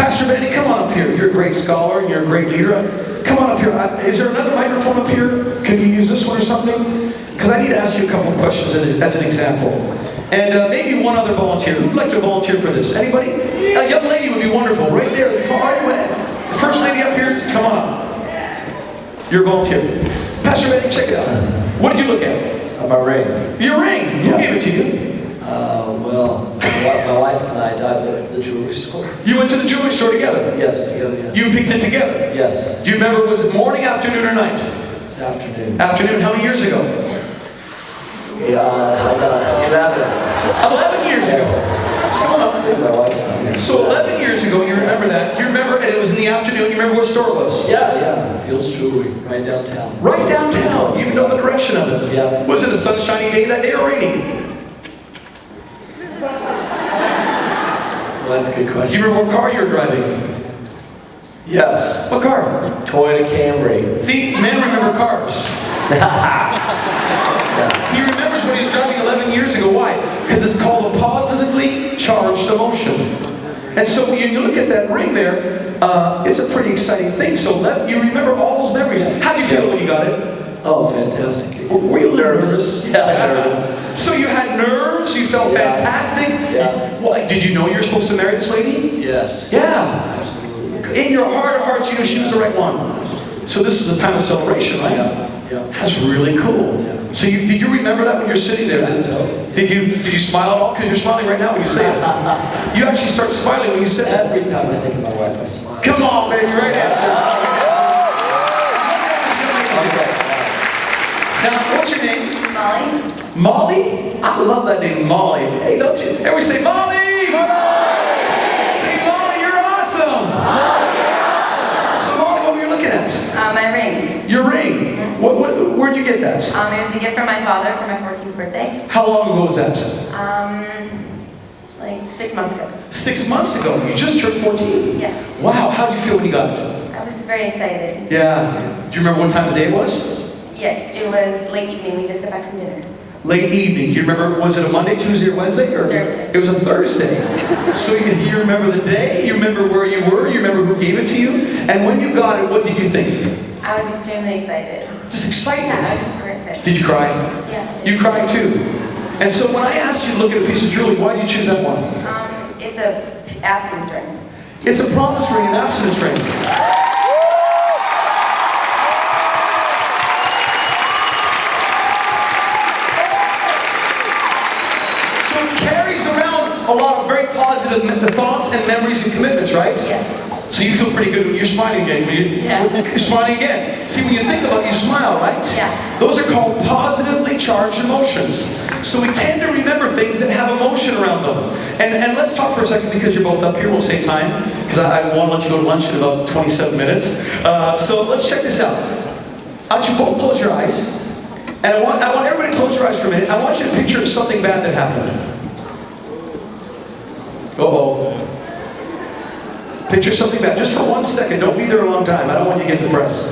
Pastor Benny, come on up here. You're a great scholar and you're a great leader. Come on up here. Is there another microphone up here? Can you use this one or something? Because I need to ask you a couple of questions as an example. And maybe one other volunteer. Who'd like to volunteer for this? Anybody? A young lady would be wonderful. Right there. The first lady up here, come on up. You're a volunteer. Pastor Benny, check it out. What did you look at? My ring. Your ring. Who gave it to you? Well, my wife and I died at the jewelry store. You went to the jewelry store together? Yes, together, yes. You picked it together? Yes. Do you remember, was it morning, afternoon, or night? It's afternoon. Afternoon. How many years ago? Yeah, I got 11. 11 years ago. Come on. My wife's not here. So 11 years ago, you remember that. You remember, and it was in the afternoon. You remember what store it was? Yeah. Fields Jewelry, right downtown. Right downtown. You know the direction of it. Yeah. Was it a sunshiny day that day or rainy? Well, that's a good Do question. you remember what car you were driving? Yes. What car? Toyota Camry. See, men remember cars. He remembers what he was driving 11 years ago. Why? Because it's called a positively charged emotion. And so when you look at that ring there, it's a pretty exciting thing. So you remember all those memories. How do you feel when you got it? Oh, fantastic. Were you nervous? Yeah, nervous. So you had nerves, you felt fantastic? Yeah. Well, did you know you were supposed to marry this lady? Yes. Yeah. Absolutely. In your heart of hearts, you knew she was the right one. So this was a time of celebration, right? Yeah. That's really cool. Yeah. So did you remember that when you're sitting there? Did you smile at all? Because you're smiling right now when you say it. You actually start smiling when you say it. Every time I think of my wife, I smile. Come on, baby, right answer. Okay. Now, what's your name? Molly. Molly? I love that name, Molly. Hey, don't you? Everybody say, Molly! Say, Molly, you're awesome! So, Molly, what were you looking at? My ring. Your ring. Where'd you get that? It was a gift from my father for my 14th birthday. How long ago was that? Like 6 months ago. 6 months ago. You just turned 14. Yeah. Wow, how did you feel when you got it? I was very excited. Yeah. Do you remember what time of day it was? Yes, it was late evening. We just got back from dinner. Late evening. Do you remember, was it a Monday, Tuesday, or Wednesday? Or Thursday. It was a Thursday. So you remember the day, you remember where you were, you remember who gave it to you, and when you got it, what did you think? I was extremely excited. Just excited. Yeah, I was super excited. Did you cry? Yeah. You cried too. And so when I asked you to look at a piece of jewelry, why did you choose that one? It's a absence ring. It's a promise ring, an abstinence ring. So it carries around a lot of very positive thoughts and memories and commitments, right? Yeah. So you feel pretty good when you're smiling again. Yeah. You're smiling again. See, when you think about it, you smile, right? Yeah. Those are called positively charged emotions. So we tend to remember things that have emotion around them. And let's talk for a second because you're both up here. We'll save time because I want to let you go to lunch in about 27 minutes. So let's check this out. I want you both close your eyes. And I want everybody to close your eyes for a minute. I want you to picture something bad that happened. Uh-oh. Picture something bad, just for 1 second. Don't be there a long time. I don't want you to get depressed.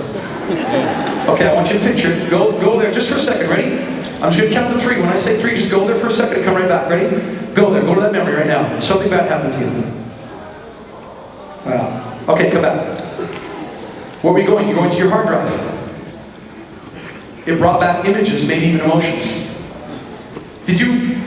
Okay, I want you to picture it. Go there just for a second. Ready? I'm just going to count to 3. When I say 3, just go there for a second and come right back. Ready? Go there. Go to that memory right now. Something bad happened to you. Wow. Okay, come back. Where are we going? You're going to your hard drive. It brought back images, maybe even emotions. Did you?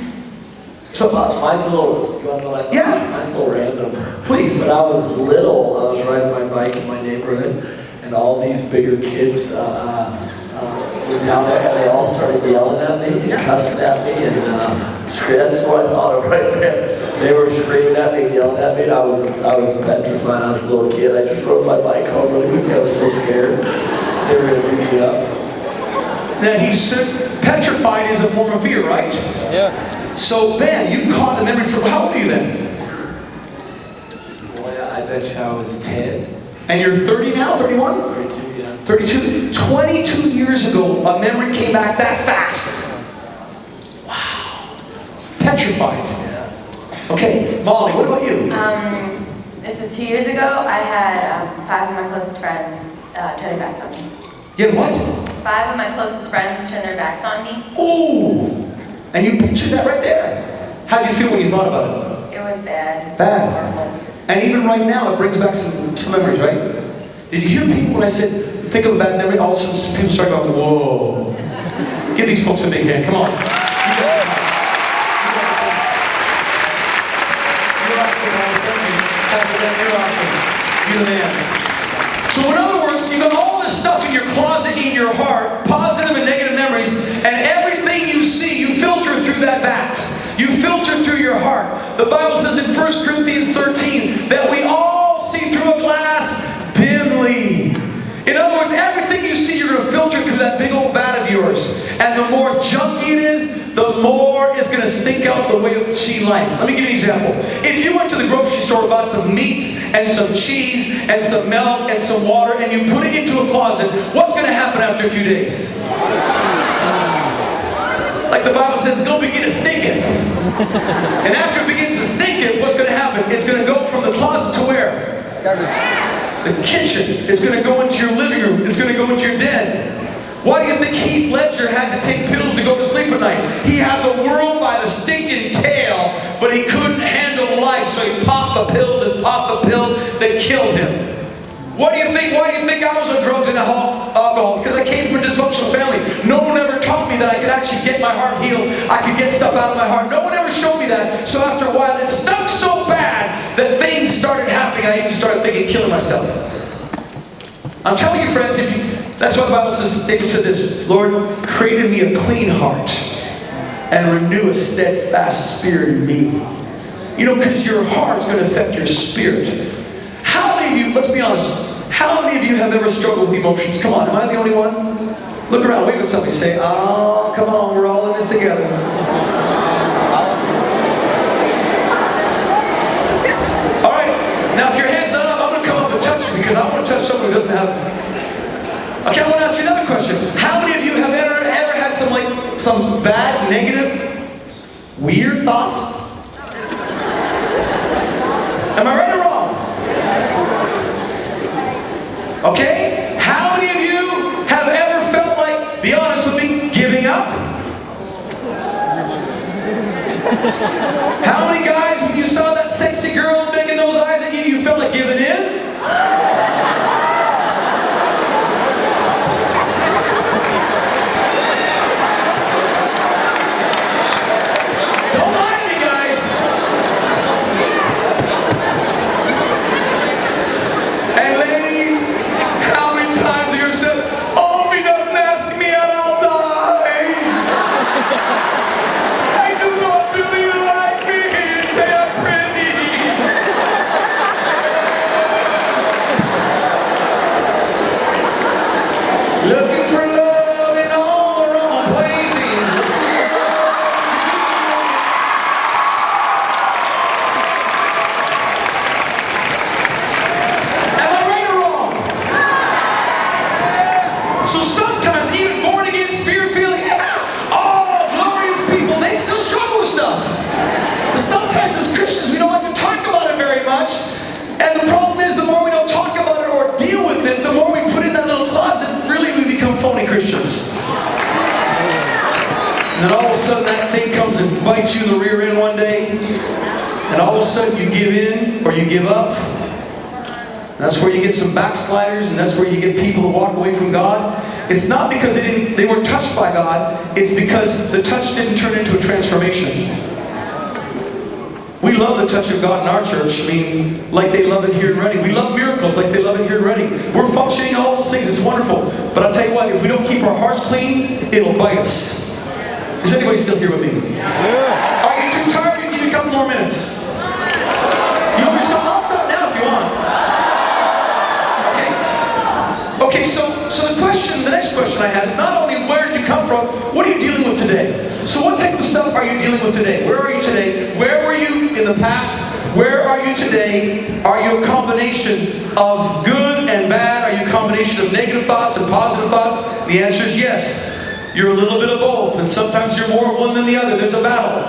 So, mine's a little, you want to know what I yeah. Mine's a little random. Please. When I was little, I was riding my bike in my neighborhood, and all these bigger kids were down there, and they all started yelling at me, and cussing at me, and that's what I thought of right there. They were screaming at me, yelling at me, and I was petrified. I was a little kid. I just rode my bike home really quickly. I was so scared. They were going to beat me up. Now he's petrified is a form of fear, right? Yeah. So Ben, you caught the memory from, how old are you then? Boy, I bet you I was 10. And you're 30 now, 31? 32, yeah. 32. 22 years ago, a memory came back that fast. Wow. Petrified. Yeah. Okay, Molly, what about you? This was 2 years ago. I had 5 of my closest friends turn their backs on me. You had what? 5 of my closest friends turn their backs on me. Ooh. And you pictured that right there. How did you feel when you thought about it? It was bad. Bad. Horrible. And even right now, it brings back some memories, right? Did you hear people when I said, think of a bad memory? All of a sudden, people start going, whoa. Give these folks a big hand. Come on. You're awesome, man. Thank you. Pastor Ben, you're awesome. You're the man. So in other words, you got all this stuff in your closet, in your heart, positive and negative memories, and everything you see, you filter through that vat. You filter through your heart. The Bible says in 1 Corinthians 13 that we all see through a glass dimly. In other words, everything you see, you're going to filter through that big old vat of yours. And the more junky it is, the more it's going to stink out the way of cheap life. Let me give you an example. If you went to the grocery store and bought some meats and some cheese and some milk and some water and you put it into a closet, what's going to happen after a few days? Like the Bible says, it's going to begin to stinking. And after it begins to stinking, what's going to happen? It's going to go from the closet to where? The kitchen. It's going to go into your living room. It's going to go into your den. Why do you think Heath Ledger had to take pills to go to sleep at night? He had the world by the stinking tail, but he couldn't handle life, so he popped the pills and popped the pills that killed him. What do you think? Why do you think I was on drugs and alcohol? Because I came from a dysfunctional family. No one ever taught me that I could actually get my heart healed. I could get stuff out of my heart. No one ever showed me that. So after a while, it stunk so bad that things started happening. I even started thinking of killing myself. I'm telling you, friends, that's what the Bible says. David said this, Lord, create in me a clean heart and renew a steadfast spirit in me. You know, because your heart's going to affect your spirit. How many of you, let's be honest, how many of you have ever struggled with emotions? Come on, am I the only one? Look around, wave at somebody, say, oh, come on, we're all in this together. All right, now if your hand's not up, I'm going to come up and touch you because I want to touch someone who doesn't have it. Okay, I want to ask you another question. How many of you have ever had some bad, negative, weird thoughts? Am I right or wrong? Okay? How many of you have ever felt like, be honest with me, giving up? How many guys, when you saw that sexy girl making those eyes at you, you felt like giving in? Looking for love in all the wrong places. Am I right or wrong? So sometimes even born again, spirit feeling, all glorious people, they still struggle with stuff. But sometimes as Christians, we don't like to talk about it very much. And the problem is, the more we don't talk about it or deal with it, the more we put it in that little closet, really we become phony Christians. And then all of a sudden that thing comes and bites you in the rear end one day, and all of a sudden you give in or you give up. That's where you get some backsliders, and that's where you get people to walk away from God. It's not because they weren't touched by God, it's because the touch didn't turn into a transformation. We love the touch of God in our church. I mean, like they love it here in Reading. We love miracles like they love it here in Reading. We're functioning all those things. It's wonderful. But I'll tell you what, if we don't keep our hearts clean, it'll bite us. Is anybody still here with me? Yeah. Are you too tired? You give me a couple more minutes. You want me to stop? I'll stop now if you want. Okay, so the next question I have is not only where did you come from, what are you dealing with today? So what type of stuff are you dealing with today? Where are you today? Where were you in the past? Where are you today? Are you a combination of good and bad? Are you a combination of negative thoughts and positive thoughts? The answer is yes. You're a little bit of both, and sometimes you're more of one than the other. There's a battle.